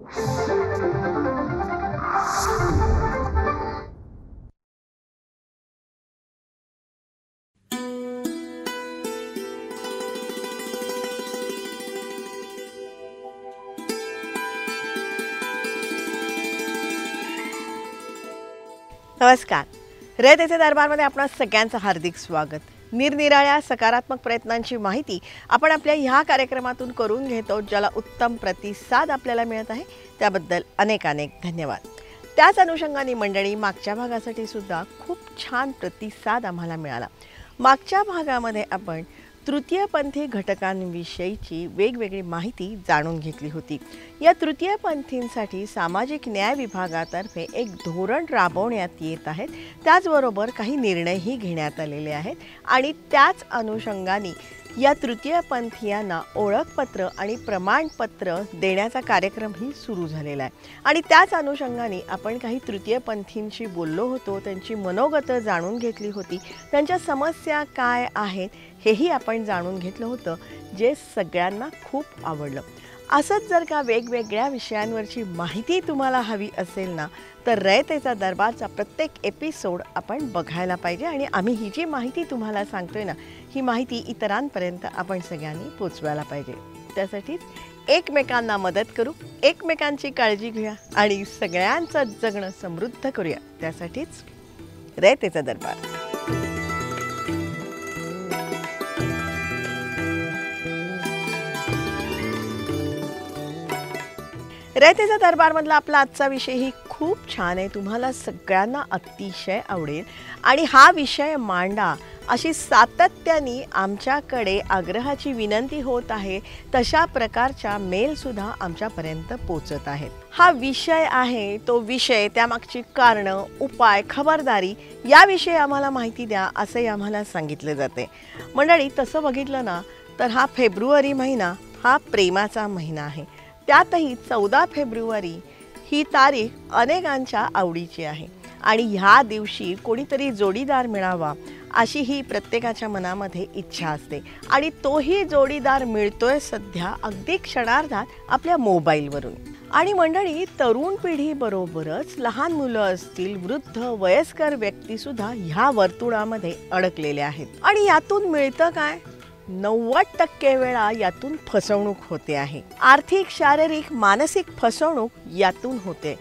नमस्कार. रयतेचे दरबारमध्ये आपणा सगळ्यांचं हार्दिक स्वागत. निरनिराळ्या सकारात्मक प्रयत्नांची माहिती आपण आपल्या ह्या कार्यक्रमातून करून घेतो, ज्याला उत्तम प्रतिसाद आपल्याला मिळत आहे. त्याबद्दल अनेक धन्यवाद. त्याच अनुषंगाने मंडळी, मागच्या भागासाठी सुद्धा खूप छान प्रतिसाद आम्हाला मिळाला. मागच्या भागामध्ये आपण तृतीयपंथी घटकांविषयीची वेगवेगळी माहिती जाणून घेतली होती. या तृतीयपंथींसाठी सामाजिक न्याय विभागातर्फे एक धोरण राबवण्यात येत आहे. त्याचबरोबर काही निर्णयही घेण्यात आलेले आहेत आणि त्याच अनुषंगाने या तृतीयपंथीयांना ओळखपत्र आणि प्रमाणपत्र देण्याचा कार्यक्रमही सुरू झालेला आहे. आणि त्याच अनुषंगाने आपण काही तृतीयपंथींशी बोललो होतो, त्यांची मनोगतं जाणून घेतली होती, त्यांच्या समस्या काय आहेत हेही आपण जाणून घेतलं होतं, जे सगळ्यांना खूप आवडलं. असंच जर का वेगवेगळ्या विषयांवरची माहिती तुम्हाला हवी असेल ना, तर रयतेचा दरबारचा प्रत्येक एपिसोड आपण बघायला पाहिजे. आणि आम्ही ही जी माहिती तुम्हाला सांगतोय ना, ही माहिती इतरांपर्यंत आपण सगळ्यांनी पोचवायला पाहिजे. त्यासाठीच एकमेकांना मदत करू, एकमेकांची काळजी घेऊया आणि सगळ्यांचं जगणं समृद्ध करूया. त्यासाठीच रयतेचा दरबार. रयतेचा दरबारमधला आपला आजचा विषयही खूप छान आहे, तुम्हाला सगळ्यांना अतिशय आवडेल. आणि हा विषय मांडा अशी सातत्याने आमच्याकडे आग्रहाची विनंती होत आहे. तशा प्रकारच्या मेलसुद्धा आमच्यापर्यंत पोचत आहेत. हा विषय आहे, तो विषय, त्यामागची कारणं, उपाय, खबरदारी याविषयी आम्हाला माहिती द्या, असे आम्हाला सांगितले जाते. मंडळी, तसं बघितलं ना तर हा फेब्रुवारी महिना हा प्रेमाचा महिना आहे. त्यातही 14 फेब्रुवारी ही तारीख अनेकांच्या आवडीची आहे आणि ह्या दिवशी कोणीतरी जोडीदार मिळावा अशी ही प्रत्येकाच्या मनामध्ये इच्छा असते. आणि तोही जोडीदार मिळतोय सध्या अगदी क्षणार्धात आपल्या मोबाईलवरून. आणि मंडळी, तरुण पिढीबरोबरच लहान मुलं असतील, वृद्ध, वयस्कर व्यक्तीसुद्धा ह्या वर्तुळामध्ये अडकलेले आहेत. आणि यातून मिळतं काय? 90% वेळा यातून फसवणूक होते आहे. आर्थिक, शारीरिक, मानसिक फसवणूक यातून होते.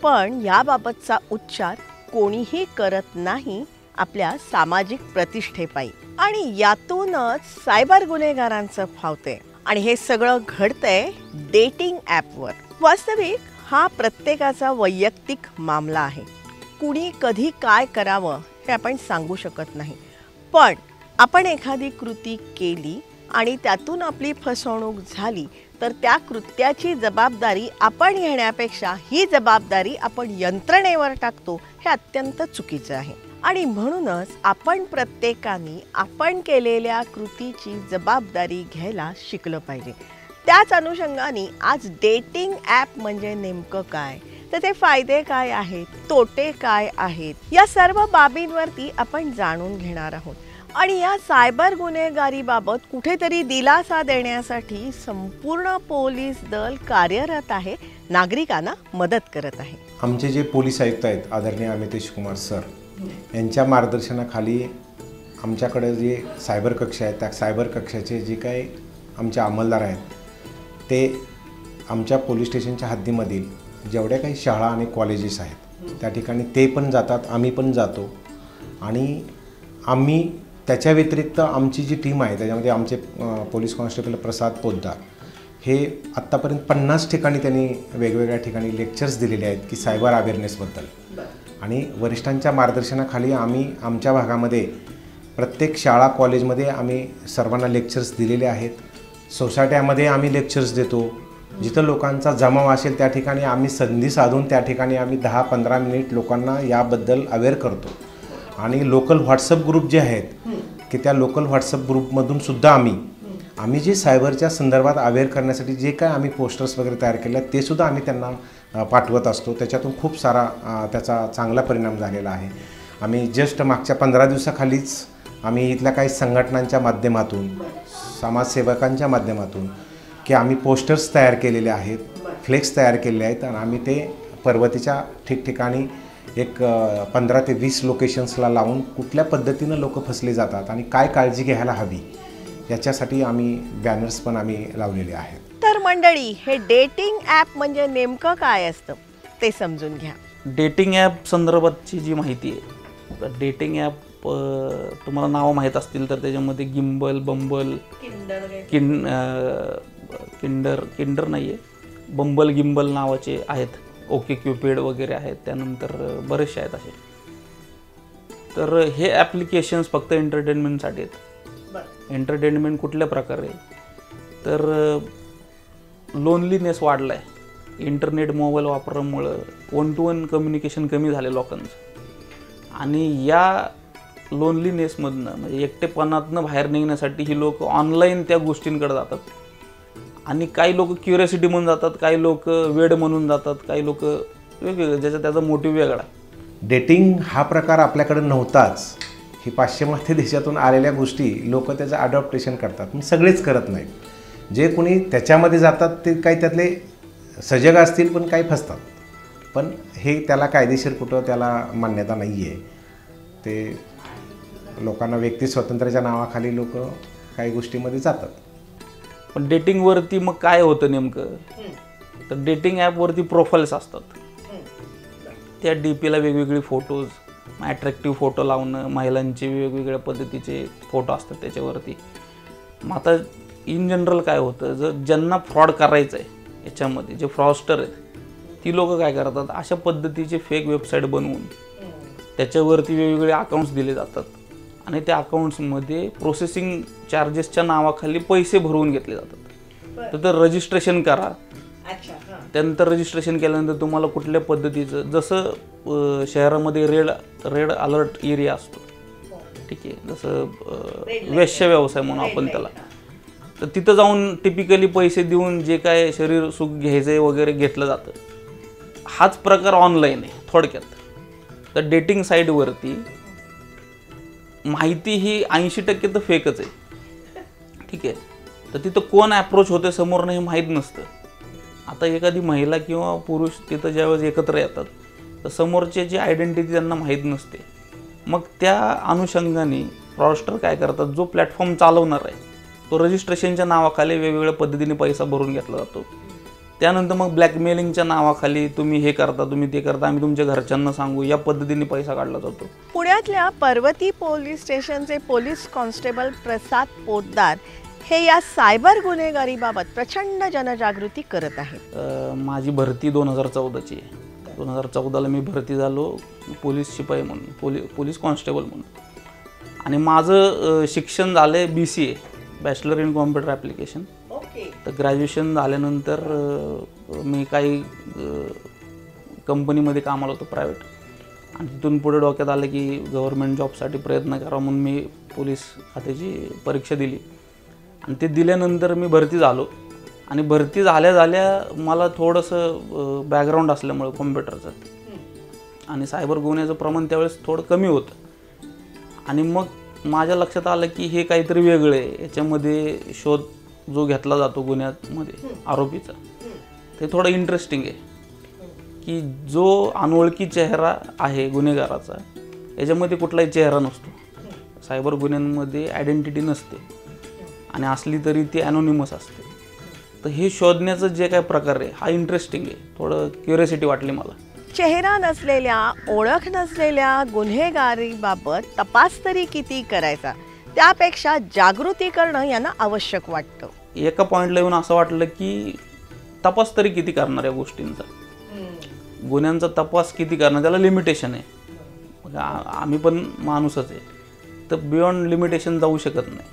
पण याबाबतचा उच्चार कोणीही करत नाही आपल्या सामाजिक प्रतिष्ठेपायी. आणि यातूनच सायबर गुन्हेगारांचं फावते. आणि हे सगळं घडतंय डेटिंग ॲपवर. वास्तविक हा प्रत्येकाचा वैयक्तिक मामला आहे. कुणी कधी काय करावं हे आपण सांगू शकत नाही. पण आपण एखादी कृती केली आणि त्यातून आपली फसवणूक झाली तर त्या कृत्याची जबाबदारी आपण घेण्यापेक्षा ही जबाबदारी आपण यंत्रणेवर टाकतो, हे अत्यंत चुकीचं आहे. आणि म्हणूनच आपण प्रत्येकाने आपण केलेल्या कृतीची जबाबदारी घ्यायला शिकलं पाहिजे. त्याच अनुषंगाने आज डेटिंग ॲप म्हणजे नेमकं काय, त्याचे फायदे काय आहेत, तोटे काय आहेत, या सर्व बाबींवरती आपण जाणून घेणार आहोत. आणि या सायबर गुन्हेगारीबाबत कुठेतरी दिलासा देण्यासाठी संपूर्ण पोलीस दल कार्यरत आहे, नागरिकांना मदत करत आहे. आमचे जे पोलीस आयुक्त आहेत आदरणीय अमितेश कुमार सर यांच्या मार्गदर्शनाखाली आमच्याकडे जे सायबर कक्ष आहेत, त्या सायबर कक्षाचे जे काही आमचे अंमलदार आहेत ते आमच्या पोलीस स्टेशनच्या हद्दीमधील जेवढ्या काही शाळा आणि कॉलेजेस आहेत त्या ठिकाणी ते पण जातात, आम्ही पण जातो. आणि आम्ही त्याच्या व्यतिरिक्त आमची जी टीम आहे त्याच्यामध्ये आमचे पोलीस कॉन्स्टेबल प्रसाद पोद्दार हे आत्तापर्यंत 50 ठिकाणी त्यांनी वेगवेगळ्या ठिकाणी लेक्चर्स दिलेले आहेत की सायबर अवेअरनेसबद्दल. आणि वरिष्ठांच्या मार्गदर्शनाखाली आम्ही आमच्या भागामध्ये प्रत्येक शाळा कॉलेजमध्ये आम्ही सर्वांना लेक्चर्स दिलेले आहेत. सोसायट्यामध्ये आम्ही लेक्चर्स देतो. जिथं लोकांचा जमाव असेल त्या ठिकाणी आम्ही संधी साधून त्या ठिकाणी आम्ही 10-15 मिनिट लोकांना याबद्दल अवेअर करतो. आणि लोकल व्हॉट्सअप ग्रुप जे आहेत की त्या लोकल व्हॉट्सअप ग्रुपमधून सुद्धा आम्ही जे सायबरच्या संदर्भात अवेअर करण्यासाठी जे काय आम्ही पोस्टर्स वगैरे तयार केले ते सुद्धा आम्ही त्यांना पाठवत असतो. त्याच्यातून खूप सारा त्याचा चांगला परिणाम झालेला आहे. आम्ही जस्ट मागच्या 15 दिवसाखालीच आम्ही इथल्या काही संघटनांच्या माध्यमातून, समाजसेवकांच्या माध्यमातून की आम्ही पोस्टर्स तयार केलेले आहेत फ्लेक्स तयार केलेले आहेत आणि आम्ही ते पर्वतीच्या ठिकठिकाणी एक 15 ते 20 लोकेशन्सला लावून कुठल्या पद्धतीनं लोक फसले जातात आणि काय काळजी घ्यायला हवी याच्यासाठी आम्ही बॅनर्स पण आम्ही लावलेले आहेत. तर मंडळी, हे डेटिंग ॲप म्हणजे नेमकं काय असतं ते समजून घ्या. डेटिंग ॲप संदर्भातची जी माहिती आहे, तर डेटिंग ॲप तुम्हाला नावं माहीत असतील तर त्याच्यामध्ये गिम्बल, बंबल, किंडर नाही आहे, बंबल गिम्बल नावाचे आहेत, ओके क्युपिड वगैरे आहेत, त्यानंतर बरेचसे आहेत असे. तर हे ॲप्लिकेशन्स फक्त एंटरटेनमेंटसाठी आहेत. एंटरटेनमेंट कुठल्या प्रकारे, तर लोनलीनेस वाढला आहे. इंटरनेट मोबाईल वापरामुळं 1-to-1 कम्युनिकेशन कमी झाले लोकांचं, आणि या लोनलीनेसमधनं म्हणजे एकटेपणातनं बाहेर निघण्यासाठी ही लोक ऑनलाईन त्या गोष्टींकडे जातात. आणि काही लोक क्युरियोसिटी म्हणून जातात, काही लोक वेड म्हणून जातात, काही लोक वेगवेगळे, ज्याचा त्याचा मोटिव्ह वेगळा. डेटिंग हा प्रकार आपल्याकडे नव्हताच. ही पाश्चिमात्य देशातून आलेल्या गोष्टी लोक त्याचं अडॉप्टेशन करतात, पण सगळेच करत नाहीत. जे कोणी त्याच्यामध्ये जातात ते काही त्यातले सजग असतील, पण काही फसतात. पण हे त्याला कायदेशीर कुठं त्याला मान्यता नाही आहे. ते लोकांना व्यक्ती स्वातंत्र्याच्या नावाखाली लोक काही गोष्टीमध्ये जातात. पण डेटिंगवरती मग काय होतं नेमकं, तर डेटिंग ॲपवरती प्रोफाईल्स असतात. त्या डी पीला वेगवेगळे फोटोज, ॲट्रॅक्टिव्ह फोटो लावणं, महिलांचे वेगवेगळ्या पद्धतीचे फोटो असतात त्याच्यावरती. मग आता इन जनरल काय होतं, जर ज्यांना फ्रॉड करायचं आहे याच्यामध्ये, जे फ्रॉडस्टर आहेत, ती लोक काय करतात, अशा पद्धतीचे फेक वेबसाईट बनवून त्याच्यावरती वेगवेगळे अकाउंट्स दिले जातात आणि त्या अकाउंट्समध्ये प्रोसेसिंग चार्जेसच्या नावाखाली पैसे भरवून घेतले जातात. तर रजिस्ट्रेशन करा. त्यानंतर रजिस्ट्रेशन केल्यानंतर तुम्हाला कुठल्या पद्धतीचं, जसं शहरामध्ये रेड अलर्ट एरिया असतो, ठीक आहे, जसं वेश्या व्यवसाय म्हणून आपण त्याला, तर तिथं जाऊन टिपिकली पैसे देऊन जे काय शरीर सुख घ्यायचं आहे वगैरे घेतलं जातं. हाच प्रकार ऑनलाईन आहे थोडक्यात. तर डेटिंग साईटवरती माहिती ही 80% तर फेकच आहे, ठीक आहे. तर तिथं कोण ॲप्रोच होते समोरनं हे माहीत नसतं. आता एखादी महिला किंवा पुरुष तिथं ज्यावेळेस एकत्र येतात तर समोरचे जी आयडेंटिटी त्यांना माहीत नसते. मग त्या अनुषंगाने फ्रॉडस्टर काय करतात, जो प्लॅटफॉर्म चालवणार आहे तो रजिस्ट्रेशनच्या नावाखाली वेगवेगळ्या पद्धतीने पैसा भरून घेतला जातो. त्यानंतर मग ब्लॅकमेलिंगच्या नावाखाली तुम्ही हे करता, तुम्ही ते करता, आम्ही तुमच्या घरच्यांना सांगू, या पद्धतीने पैसा काढला जातो. पुण्यातल्या पर्वती पोलीस स्टेशनचे पोलीस कॉन्स्टेबल प्रसाद पोद्दार हे या सायबर गुन्हेगारीबाबत प्रचंड जनजागृती करत आहेत. माझी भरती 2014ची आहे. 2014ला मी भरती झालो पोलीस शिपाई म्हणून, पोलीस कॉन्स्टेबल म्हणून. आणि माझं शिक्षण झालं आहे BCA, bachelor in computer application. तर ग्रॅज्युएशन झाल्यानंतर मी काही कंपनीमध्ये कामाला होतो प्रायव्हेट, आणि तिथून पुढे डोक्यात आलं की गव्हर्मेंट जॉबसाठी प्रयत्न करावा, म्हणून मी पोलीस खात्याची परीक्षा दिली. आणि ते दिल्यानंतर मी भरती झालो. आणि भरती झाल्या मला थोडंसं बॅकग्राऊंड असल्यामुळं कॉम्प्युटरचं आणि सायबर गुन्ह्याचं प्रमाण त्यावेळेस थोडं कमी होतं. आणि मग माझ्या लक्षात आलं की हे काहीतरी वेगळं आहे. याच्यामध्ये शोध जो घेतला जातो गुन्ह्यामध्ये आरोपीचा, ते थोडं इंटरेस्टिंग आहे. की जो अनोळखी चेहरा आहे गुन्हेगाराचा, याच्यामध्ये कुठलाही चेहरा नसतो. सायबर गुन्ह्यांमध्ये आयडेंटिटी नसते, आणि असली तरी ती ॲनोनिमस असते. तर हे शोधण्याचं जे काय प्रकार आहे हा इंटरेस्टिंग आहे. थोडं क्युरियोसिटी वाटली मला. चेहरा नसलेल्या, ओळख नसलेल्या गुन्हेगारीबाबत तपास तरी किती करायचा, त्यापेक्षा जागृती करणं यांना आवश्यक वाटतं. एका पॉईंटला येऊन असं वाटलं की तपास तरी किती करणार या गोष्टींचा, गुन्ह्यांचा तपास किती करणार, त्याला लिमिटेशन आहे. आम्ही पण माणूसच आहे, तर बियॉन्ड लिमिटेशन जाऊ शकत नाही.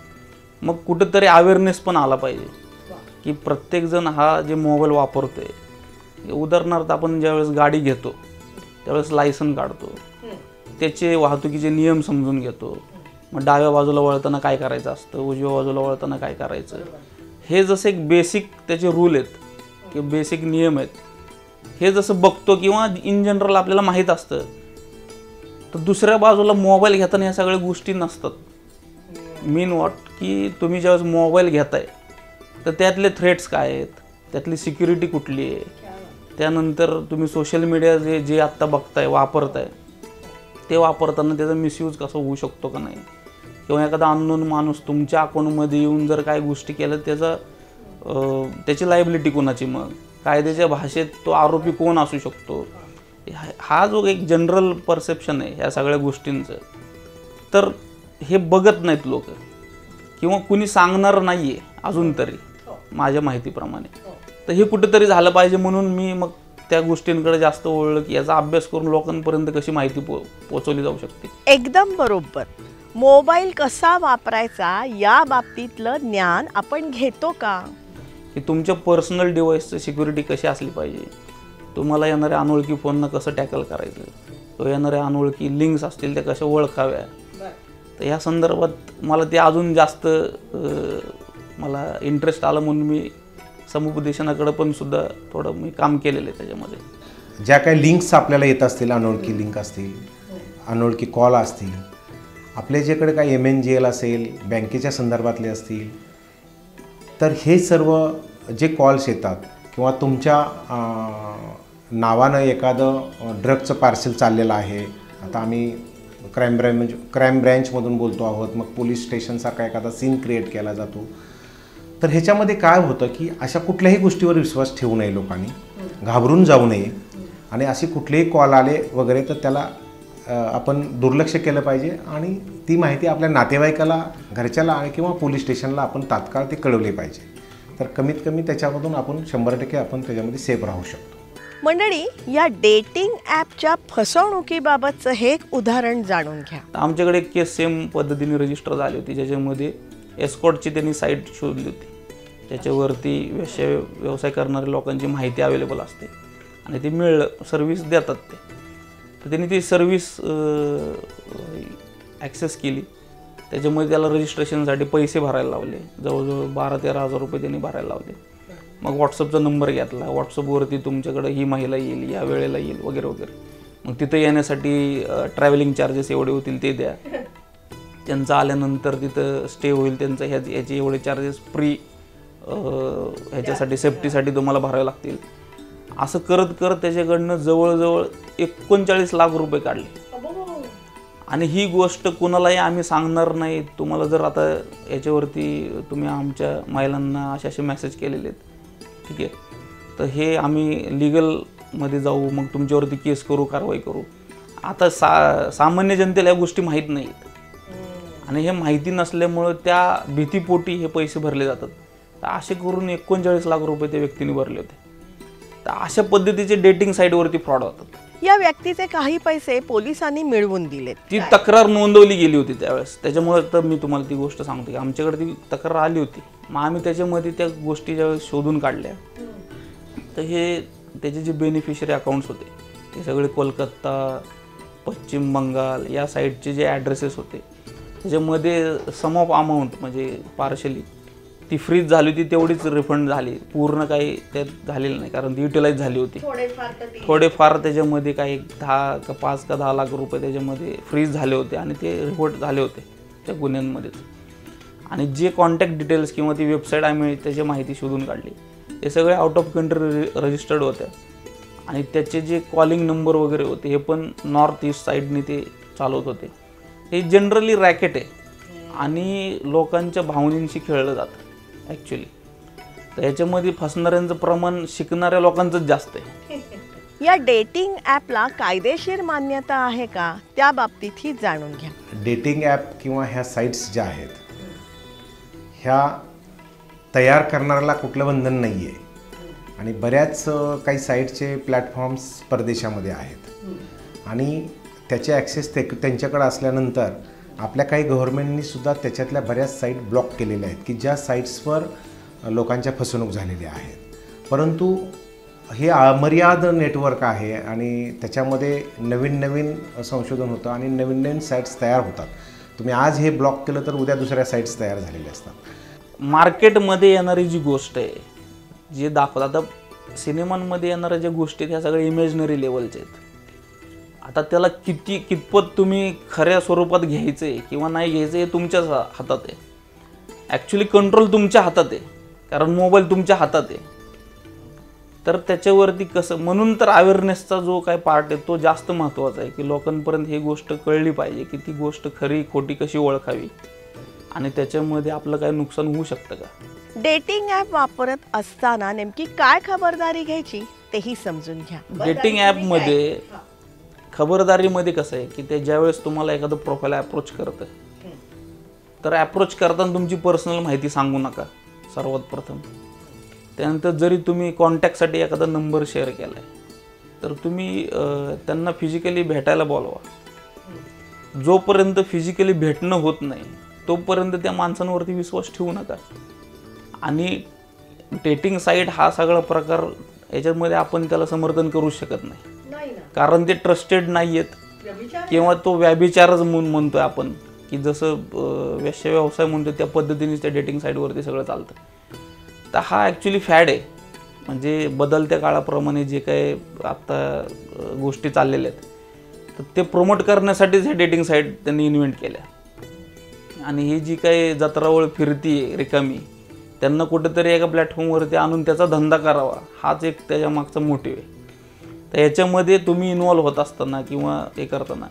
मग कुठंतरी अवेअरनेस पण आला पाहिजे की प्रत्येकजण हा जे मोबाईल वापरतोय, उदाहरणार्थ आपण ज्यावेळेस गाडी घेतो त्यावेळेस लायसन काढतो, त्याचे वाहतुकीचे नियम समजून घेतो. मग डाव्या बाजूला वळताना काय करायचं असतं, उजव्या बाजूला वळताना काय करायचं, हे जसं एक बेसिक त्याचे रूल आहेत किंवा बेसिक नियम आहेत, हे जसं बघतो किंवा इन जनरल आपल्याला माहीत असतं, तर दुसऱ्या बाजूला मोबाईल घेताना ह्या सगळ्या गोष्टी नसतात. मीन वॉट की तुम्ही ज्यावेळेस मोबाईल घेताय तर त्यातले थ्रेट्स काय आहेत, त्यातली सिक्युरिटी कुठली आहे, त्यानंतर तुम्ही सोशल मीडिया जे आत्ता बघताय वापरताय ते वापरताना त्याचा मिसयूज कसा होऊ शकतो का नाही, किंवा एखादा अननोन माणूस तुमच्या अकाउंटमध्ये येऊन जर काय गोष्टी केल्या त्याची लायबिलिटी कोणाची, मग कायद्याच्या भाषेत तो आरोपी कोण असू शकतो, हा जो एक जनरल परसेप्शन आहे ह्या सगळ्या गोष्टींचं, तर हे बघत नाहीत लोक किंवा कुणी सांगणार नाही आहे अजून तरी माझ्या माहितीप्रमाणे. तर हे कुठेतरी झालं पाहिजे म्हणून मी मग त्या गोष्टींकडे जास्त वळलं की याचा अभ्यास करून लोकांपर्यंत कशी माहिती पोचवली जाऊ शकते. एकदम बरोबर. मोबाईल कसा वापरायचा या बाबतीतलं ज्ञान आपण घेतो का, की तुमच्या पर्सनल डिव्हाइसचं सिक्युरिटी कशी असली पाहिजे, तुम्हाला येणाऱ्या अनोळखी फोननं कसं टॅकल करायचं, किंवा येणाऱ्या अनोळखी लिंक्स असतील त्या कशा ओळखाव्या. तर ह्या संदर्भात मला ते अजून जास्त मला इंटरेस्ट आलं म्हणून मी समुपदेशनाकडे पण सुद्धा थोडं मी काम केलेलं आहे त्याच्यामध्ये. ज्या काही लिंक्स आपल्याला येत असतील, अनोळखी लिंक असतील, अनोळखी कॉल असतील, आपल्या ज्याकडे काही MNGL असेल, बँकेच्या संदर्भातले असतील, तर हे सर्व जे कॉल्स येतात किंवा तुमच्या नावानं एखादं ड्रगचं पार्सल चाललेलं आहे, आता आम्ही क्राईम ब्रँचमधून बोलतो आहोत, मग पोलीस स्टेशनसारखा एखादा सीन क्रिएट केला जातो. तर ह्याच्यामध्ये काय होतं की अशा कुठल्याही गोष्टीवर विश्वास ठेवू नये लोकांनी, घाबरून जाऊ नये, आणि असे कुठलेही कॉल आले वगैरे तर त्याला आपण दुर्लक्ष केलं पाहिजे आणि ती माहिती आपल्या नातेवाईकाला, घरच्याला आणि किंवा पोलीस स्टेशनला आपण तात्काळ ते कळवले पाहिजे. तर कमीत कमी त्याच्यामधून आपण 100% आपण त्याच्यामध्ये सेफ राहू शकतो. मंडळी, या डेटिंग ॲपच्या फसवणुकीबाबतचं हे एक उदाहरण जाणून घ्या. आमच्याकडे एक केस सेम पद्धतीने रजिस्टर झाली होती, ज्याच्यामध्ये एस्कॉर्टची त्यांनी साईट शोधली होती, त्याच्यावरती व्यवसाय करणाऱ्या लोकांची माहिती अवेलेबल असते आणि ते सर्व्हिस देतात ते. तर त्यांनी ती सर्व्हिस ॲक्सेस केली, त्याच्यामध्ये त्याला रजिस्ट्रेशनसाठी पैसे भरायला लावले, जवळजवळ 12-13 हजार रुपये त्यांनी भरायला लावले. मग व्हॉट्सअपचा नंबर घेतला, व्हॉट्सअपवरती तुमच्याकडे ही महिला येईल, या वेळेला येईल वगैरे वगैरे. मग तिथं येण्यासाठी ट्रॅव्हलिंग चार्जेस एवढे होतील ते द्या, त्यांचं आल्यानंतर तिथं स्टे होईल त्यांचं ह्याचे एवढे चार्जेस फ्री ह्याच्यासाठी सेफ्टीसाठी तुम्हाला भरावे लागतील. असं करत करत त्याच्याकडनं जवळजवळ 39 लाख रुपये काढले. आणि ही गोष्ट कुणालाही आम्ही सांगणार नाही. तुम्हाला जर आता याच्यावरती तुम्ही आमच्या महिलांना असे मेसेज केलेले आहेत, ठीक आहे, तर हे आम्ही लिगलमध्ये जाऊ, मग तुमच्यावरती केस करू, कारवाई करू. आता सामान्य जनतेला या गोष्टी माहीत नाहीत आणि हे माहिती नसल्यामुळं त्या भीतीपोटी हे पैसे भरले जातात. तर असे करून 39 लाख रुपये त्या व्यक्तीने भरले होते. तर अशा पद्धतीचे डेटिंग साईटवरती फ्रॉड होतात. या व्यक्तीचे काही पैसे पोलिसांनी मिळवून दिलेत. ती तक्रार नोंदवली गेली होती त्यावेळेस, त्याच्यामुळे तर मी तुम्हाला ती गोष्ट सांगतो की आमच्याकडे ती तक्रार आली होती. मग आम्ही त्याच्यामध्ये त्या गोष्टी ज्यावेळेस शोधून काढल्या, तर हे त्याचे जे बेनिफिशरी अकाउंट्स होते ते सगळे कोलकाता, पश्चिम बंगाल या साईडचे जे ॲड्रेसेस होते, त्याच्यामध्ये सम ऑफ अमाऊंट म्हणजे पार्शली ती फ्रीज झाली होती, तेवढीच रिफंड झाली, पूर्ण काही त्यात झालेलं नाही, कारण ती युटिलाइज झाली होती. थोडेफार त्याच्यामध्ये काही 5 का 10 लाख रुपये त्याच्यामध्ये फ्रीज झाले होते आणि ते रिपोर्ट झाले होते त्या गुन्ह्यांमध्येच. आणि जे कॉन्टॅक्ट डिटेल्स किंवा ती वेबसाईट आम्ही त्याची माहिती शोधून काढली, ते सगळे आउट ऑफ कंट्री रजिस्टर्ड होत्या आणि त्याचे जे कॉलिंग नंबर वगैरे होते हे पण नॉर्थ ईस्ट साईडने ते चालवत होते. हे जनरली रॅकेट आहे आणि लोकांच्या भावनेंशी खेळलं जातं ॲक्च्युली. तर याच्यामध्ये फसणाऱ्यांचं प्रमाण शिकणाऱ्या लोकांचंच जास्त आहे. या डेटिंग ॲपला कायदेशीर मान्यता आहे का, त्या बाबतीतही जाणून घ्या. डेटिंग ॲप किंवा ह्या साईट्स ज्या आहेत, ह्या तयार करणाऱ्याला कुठलं बंधन नाही आहे आणि बऱ्याच काही साईटचे प्लॅटफॉर्म्स परदेशामध्ये आहेत आणि त्याचे ॲक्सेस त्यांच्याकडे असल्यानंतर आपल्या काही गव्हर्नमेंटनी सुद्धा त्याच्यातल्या बऱ्याच साईट ब्लॉक केलेल्या आहेत की ज्या साईट्सवर लोकांच्या फसवणूक झालेली आहेत. परंतु हे अमर्याद नेटवर्क आहे आणि त्याच्यामध्ये नवीन नवीन संशोधन होतं आणि नवीन नवीन साईट्स तयार होतात. तुम्ही आज हे ब्लॉक केलं तर उद्या दुसऱ्या साईट्स तयार झालेल्या असतात. मार्केटमध्ये येणारी जी गोष्ट आहे, जे दाखवतात, आता सिनेमांमध्ये येणाऱ्या ज्या गोष्टी आहेत ह्या सगळ्या इमॅजिनरी लेवलचे आहेत. आता त्याला कितपत तुम्ही खऱ्या स्वरूपात घ्यायचं आहे किंवा नाही घ्यायचं हे तुमच्याच हातात आहे. ॲक्च्युली कंट्रोल तुमच्या हातात आहे, कारण मोबाईल तुमच्या हातात आहे. तर त्याच्यावरती कसं, म्हणून तर अवेअरनेसचा जो काय पार्ट आहे तो जास्त महत्त्वाचा आहे, की लोकांपर्यंत ही गोष्ट कळली पाहिजे की ती गोष्ट खरी खोटी कशी ओळखावी आणि त्याच्यामध्ये आपलं काय नुकसान होऊ शकतं का. डेटिंग ॲप वापरत असताना नेमकी काय खबरदारी घ्यायची तेही समजून घ्या. डेटिंग ॲपमध्ये खबरदारीमध्ये कसं आहे की ते ज्यावेळेस तुम्हाला एखादं प्रोफाईल अप्रोच करतं, तर अप्रोच करताना तुमची पर्सनल माहिती सांगू नका सर्वात प्रथम. त्यानंतर जरी तुम्ही कॉन्टॅक्टसाठी एखादा नंबर शेअर केला आहे, तर तुम्ही त्यांना फिजिकली भेटायला बोलवा. जोपर्यंत फिजिकली भेटणं होत नाही तोपर्यंत त्या माणसांवरती विश्वास ठेवू नका. आणि डेटिंग साईट हा सगळा प्रकार याच्यामध्ये आपण त्याला समर्थन करू शकत नाही, कारण ते ट्रस्टेड नाही आहेत किंवा तो व्याभिचारच म्हणून म्हणतोय आपण, की जसं वेश्या व्यवसाय म्हणतो त्या पद्धतीनेच त्या डेटिंग साईटवरती सगळं चालतं. तर हा ॲक्च्युली फॅड आहे. म्हणजे बदलत्या काळाप्रमाणे जे काही आत्ता गोष्टी चाललेल्या आहेत तर ते प्रमोट करण्यासाठीच हे डेटिंग साईट त्यांनी इन्व्हेंट केल्या. आणि ही जी काही जत्रावळ फिरती रिकामी, त्यांना कुठेतरी एका प्लॅटफॉर्मवरती आणून त्याचा धंदा करावा हाच एक त्याच्या मागचा मोटिव्ह आहे. तर याच्यामध्ये तुम्ही इन्व्हॉल्व्ह होत असताना किंवा हे करताना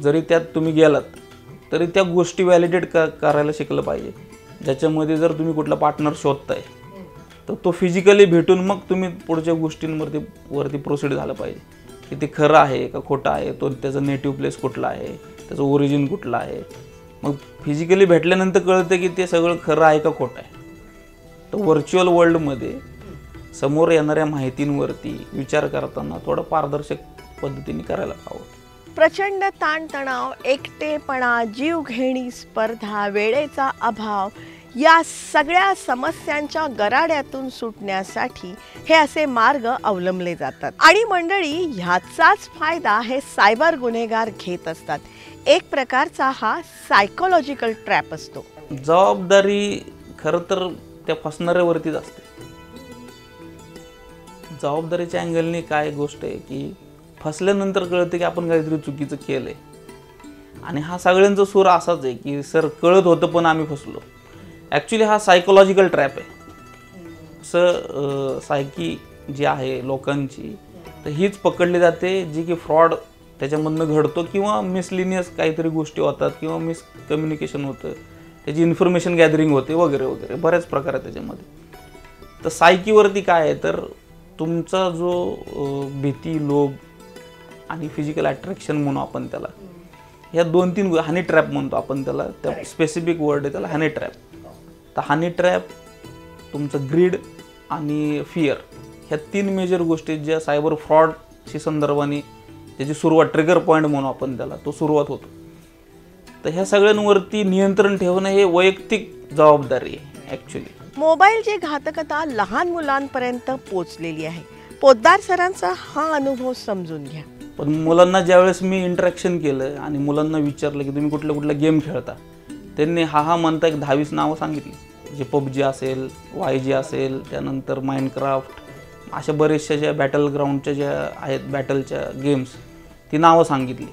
जरी त्यात तुम्ही गेलात तरी त्या गोष्टी व्हॅलिडेट करायला शिकलं पाहिजे. ज्याच्यामध्ये जर तुम्ही कुठला पार्टनर शोधताय तर तो फिजिकली भेटून मग तुम्ही पुढच्या गोष्टींवरती प्रोसीड झालं पाहिजे, की ते खरं आहे का खोटं आहे, तो त्याचं नेटिव्ह प्लेस कुठला आहे, त्याचं ओरिजिन कुठलं आहे. मग फिजिकली भेटल्यानंतर कळतं की ते सगळं खरं आहे का खोटं आहे. तर व्हर्च्युअल वर्ल्डमध्ये समोर येणाऱ्या माहितींवरती विचार करताना थोडं पारदर्शक पद्धतीने करायला हवं. प्रचंड ताणतणाव, एकटेपणा, जीवघेणी स्पर्धा, वेळेचा अभाव या सगळ्या समस्यांच्या गराड्यातून सुटण्यासाठी हे असे मार्ग अवलंबले जातात. आणि मंडळी, ह्याचाच फायदा हे सायबर गुन्हेगार घेत असतात. एक प्रकारचा हा सायकोलॉजिकल ट्रॅप असतो. जबाबदारी खरं तर त्या फसणाऱ्यावरतीच असते. जबाबदारीच्या अँगलने काय गोष्ट आहे की फसल्यानंतर कळतं की आपण काहीतरी चुकीचं केलंय. आणि हा सगळ्यांचा सूर असाच आहे की सर कळत होतं पण आम्ही फसलो. ॲक्च्युली हा सायकोलॉजिकल ट्रॅप आहे. असं सायकी जी आहे लोकांची तर हीच पकडली जाते जी की फ्रॉड त्याच्यामधनं घडतो किंवा मिसलिनियस काहीतरी गोष्टी होतात किंवा मिसकम्युनिकेशन होतं, त्याची इन्फॉर्मेशन गॅदरिंग होते वगैरे वगैरे बऱ्याच प्रकार आहेत त्याच्यामध्ये. तर सायकीवरती काय आहे तर तुमचा जो भीती, लोभ आणि फिजिकल अट्रॅक्शन म्हणू आपण त्याला, ह्या 2-3 हनी ट्रॅप म्हणतो आपण त्याला, त्या स्पेसिफिक वर्ड आहे त्याला हनी ट्रॅप. तर हनी ट्रॅप, तुमचं ग्रीड आणि फिअर ह्या 3 मेजर गोष्टी ज्या सायबर फ्रॉडशी संदर्भाने त्याची सुरुवात, ट्रिगर पॉईंट म्हणू आपण त्याला, तो सुरुवात होतो. तर ह्या सगळ्यांवरती नियंत्रण ठेवणं हे वैयक्तिक जबाबदारी आहे ॲक्च्युली. मोबाईलची घातकता लहान मुलांपर्यंत पोचलेली आहे. पोद्दार सरांचा हा अनुभव समजून घ्या. पण मुलांना ज्यावेळेस मी इंटरॅक्शन केलं आणि मुलांना विचारलं की तुम्ही कुठल्या गेम खेळता, त्यांनी हा म्हणता एक 10-20 नावं सांगितली. जे PUBG असेल, YG असेल, त्यानंतर माइनक्राफ्ट, अशा बरेचशा ज्या बॅटल ग्राउंडच्या ज्या आहेत बॅटलच्या गेम्स, ती नावं सांगितली.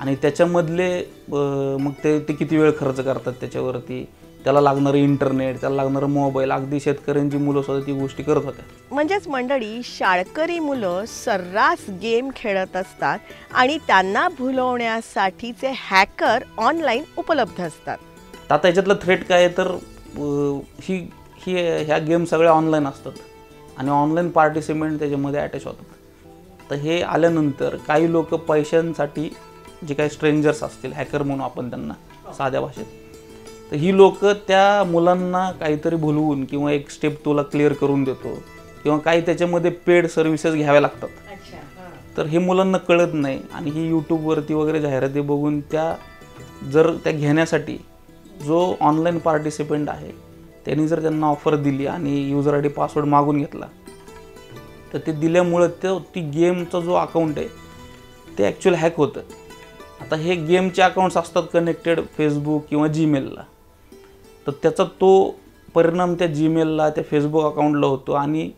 आणि त्याच्यामधले मग ते किती वेळ खर्च करतात त्याच्यावरती, त्याला लागणारं इंटरनेट, त्याला लागणारं मोबाईल, अगदी शेतकऱ्यांची मुलं सुद्धा ती गोष्टी करत होत्या. म्हणजेच मंडळी, शाळकरी मुलं सर्रास गेम खेळत असतात आणि त्यांना भुलवण्यासाठीचे हॅकर ऑनलाईन उपलब्ध असतात. आता याच्यातलं थ्रेट काय आहे तर ह्या गेम सगळ्या ऑनलाईन असतात आणि ऑनलाईन पार्टिसिपेंट त्याच्यामध्ये अटॅच होतात. तर हे आल्यानंतर काही लोक पैशांसाठी, जे काही स्ट्रेंजर्स असतील, हॅकर म्हणून आपण त्यांना साध्या भाषेत, तर ही लोक त्या मुलांना काहीतरी भुलवून किंवा एक स्टेप तुला क्लिअर करून देतो किंवा काही त्याच्यामध्ये पेड सर्व्हिसेस घ्याव्या लागतात. तर हे मुलांना कळत नाही आणि ही यूट्यूबवरती वगैरे जाहिराती बघून त्या घेण्यासाठी जो ऑनलाईन पार्टिसिपेंट आहे त्यांनी जर त्यांना ऑफर दिली आणि युजर ID पासवर्ड मागून घेतला तर ते दिल्यामुळं ती गेमचा जो अकाउंट आहे ते ॲक्च्युअली हॅक होतं. आता हे गेमचे अकाउंट्स असतात कनेक्टेड फेसबुक किंवा जीमेलला, तर त्याचा तो परिणाम त्या जीमेलला, त्या फेसबुक अकाउंटला होतो आणि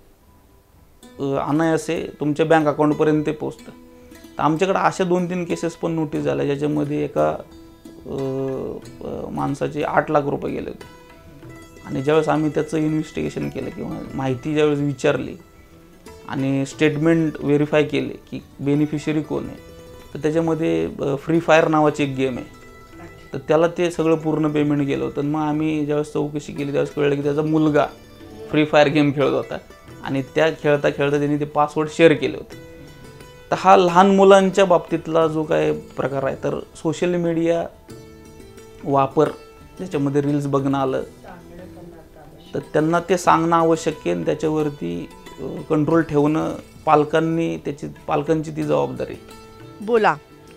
अनायासे तुमच्या बँक अकाउंटपर्यंत ते पोचतं. तर आमच्याकडे अशा 2-3 केसेस पण नोटीस झाल्या ज्याच्यामध्ये एका माणसाचे 8 लाख रुपये गेले होते. आणि ज्यावेळेस आम्ही त्याचं इन्व्हेस्टिगेशन केलं किंवा माहिती ज्यावेळेस विचारली आणि स्टेटमेंट व्हेरीफाय केले की बेनिफिशरी कोण आहे, तर त्याच्यामध्ये फ्री फायर नावाची एक गेम आहे, तर त्याला ते सगळं पूर्ण पेमेंट केलं होतं. मग आम्ही ज्यावेळेस चौकशी केली त्यावेळेस कळलं की त्याचा मुलगा फ्री फायर गेम खेळत होता आणि त्या खेळता खेळता त्यांनी ते पासवर्ड शेअर केले होते. तर हा लहान मुलांच्या बाबतीतला जो काय प्रकार आहे, तर सोशल मीडिया वापर त्याच्यामध्ये रील्स बघणं आलं तर त्यांना ते सांगणं आवश्यक आहे आणि त्याच्यावरती कंट्रोल ठेवणं पालकांची ती जबाबदारी. बोला,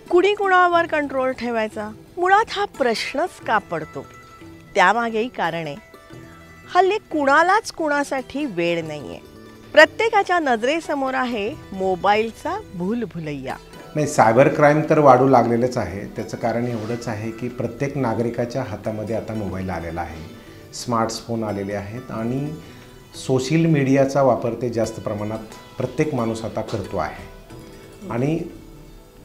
कुणी कुणावर कंट्रोल ठेवायचा? मुळात हा प्रश्नच का पडतो? त्यामागेही कारण आहे, हल्ली कुणालाच कुणासाठी वेळ नाहीये. प्रत्येकाच्या नजरेसमोर आहे मोबाईलचा भूलभुलैया. नाही, सायबर क्राईम तर वाढू लागलेलंच आहे. त्याचं कारण एवढंच आहे की प्रत्येक नागरिकाच्या हातामध्ये आता मोबाईल आलेला आहे, स्मार्टफोन आलेले आहेत आणि सोशल मीडियाचा वापर ते जास्त प्रमाणात प्रत्येक माणूस आता करतो आहे आणि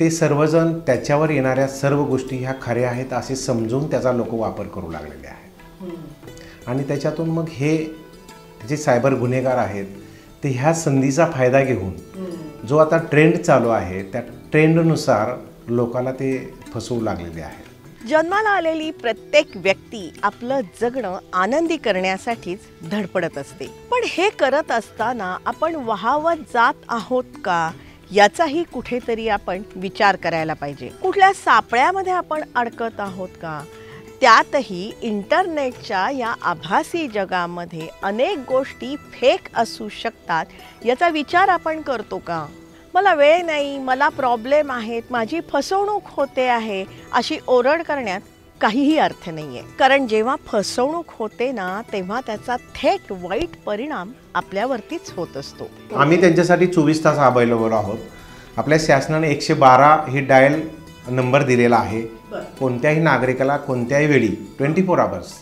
ते सर्वजण त्याच्यावर येणाऱ्या सर्व गोष्टी ह्या खऱ्या आहेत असे समजून त्याचा लोक वापर करू लागलेले आहेत आणि त्याच्यातून मग हे जे सायबर गुन्हेगार आहेत ते ह्या संधीचा फायदा घेऊन जो आता ट्रेंड चालू आहे त्या ट्रेंडनुसार लोकांना ते फसवू लागलेले आहेत. जन्माला आलेली प्रत्येक व्यक्ती आपलं जगणं आनंदी करण्यासाठीच धडपडत असते, पण हे करत असताना आपण वाहवत जात आहोत का याचाही कुठेतरी आपण विचार करायला पाहिजे. कुठल्या सापळ्यामध्ये आपण अडकत आहोत का? त्यातही इंटरनेटच्या या आभासी जगामध्ये अनेक गोष्टी फेक असू शकतात याचा विचार आपण करतो का? मला वेळ नाही, मला प्रॉब्लेम आहेत, माझी फसवणूक होते आहे अशी ओरड करण्यात काहीही अर्थ नाहीये. कारण जेव्हा फसवणूक होते ना तेव्हा त्याचा थेट वाईट परिणाम आपल्यावरतीच होत असतो. आम्ही त्यांच्यासाठी 24 तास अवेलेबल आहोत. आपल्या शासनाने 112 ही डायल नंबर दिलेला आहे. कोणत्याही नागरिकाला कोणत्याही वेळी 24 आवर्स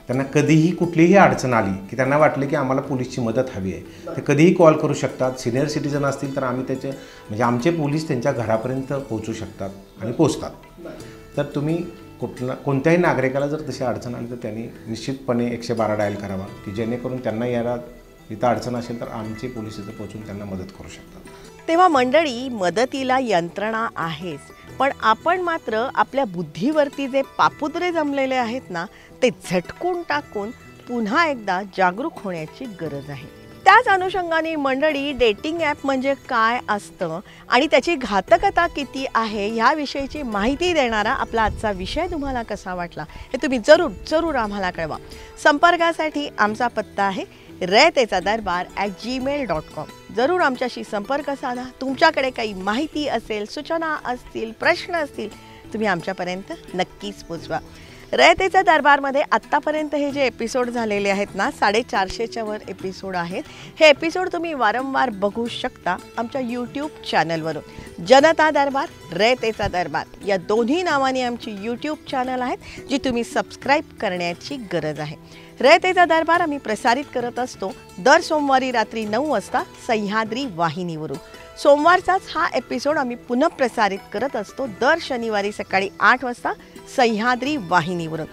त्यांना कधीही कुठलीही अडचण आली की त्यांना वाटलं की आम्हाला पोलीसची मदत हवी आहे ते कधीही कॉल करू शकतात. सिनियर सिटीजन असतील तर आम्ही त्याचे म्हणजे आमचे पोलीस त्यांच्या घरापर्यंत पोहोचू शकतात आणि पोचतात. तर तुम्ही कोणत्याही नागरिकाला जर तशी अडचण आली तर त्यांनी निश्चितपणे 112 डायल करावा की जेणेकरून त्यांना याला इथं अडचण असेल तर आमचे पोलीस इथं पोहोचून त्यांना मदत करू शकतात. तेव्हा मंडळी, मदतीला यंत्रणा आहेच, पण आपण मात्र आपल्या बुद्धीवरती जे पापुद्रे जमलेले आहेत ना ते झटकून टाकून पुन्हा एकदा जागरूक होण्याची गरज आहे. त्याच अनुषंगाने मंडळी, डेटिंग ॲप म्हणजे काय असतं आणि त्याची घातकता किती आहे याविषयीची माहिती देणारा आपला आजचा विषय तुम्हाला कसा वाटला हे तुम्ही जरूर आम्हाला कळवा. संपर्कासाठी आमचा पत्ता आहे raytezadarbar@gmail.com. जरूर आमच्याशी संपर्क साधा. तुमच्याकडे काही माहिती असेल, सूचना असतील, प्रश्न असतील, तुम्ही आमच्यापर्यंत नक्कीच पोचवा. रयतेचा दरबारमध्ये आत्तापर्यंत हे जे एपिसोड झालेले आहेत ना 450च्या वर एपिसोड आहेत. हे एपिसोड तुम्ही वारंवार बघू शकता आमच्या यूट्यूब चॅनलवरून. जनता दरबार, रयतेचा दरबार या दोन्ही नावाने आमची यूट्यूब चॅनल आहेत जी तुम्ही सबस्क्राईब करण्याची गरज आहे. रयतेचा दरबार आम्ही प्रसारित करत असतो दर सोमवारी रात्री 9 वाजता सह्याद्री वाहिनीवरून. सोमवारचाच हा एपिसोड आम्ही पुनः प्रसारित करत असतो दर शनिवारी सकाळी 8 वाजता सह्याद्री वाहिनीवरून.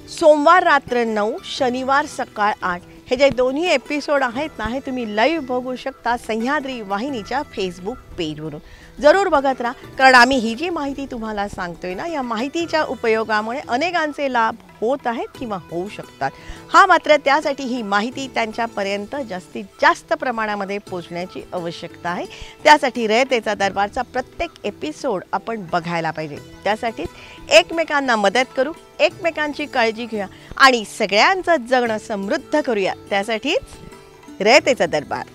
सोमवार रात्र 9, शनिवार सकाळ 8 हे जे दोन्ही एपिसोड आहेत ना हे तुम्ही लाईव्ह बघू शकता सह्याद्री वाहिनीच्या फेसबुक पेजवरून. जरूर बघत राहा, कारण आम्ही ही जी माहिती तुम्हाला सांगतोय ना या माहितीच्या उपयोगामुळे अनेकांचे लाभ होत आहेत किंवा होऊ शकतात. हा मात्र त्यासाठी ही माहिती त्यांच्यापर्यंत जास्तीत जास्त प्रमाणामध्ये पोचण्याची आवश्यकता आहे. त्यासाठी रयतेचा दरबारचा प्रत्येक एपिसोड आपण बघायला पाहिजे. त्यासाठीच एकमेकांना मदत करू, एकमेकांची काळजी घेऊया आणि सगळ्यांचं जगणं समृद्ध करूया. त्यासाठीच रयतेचा दरबार.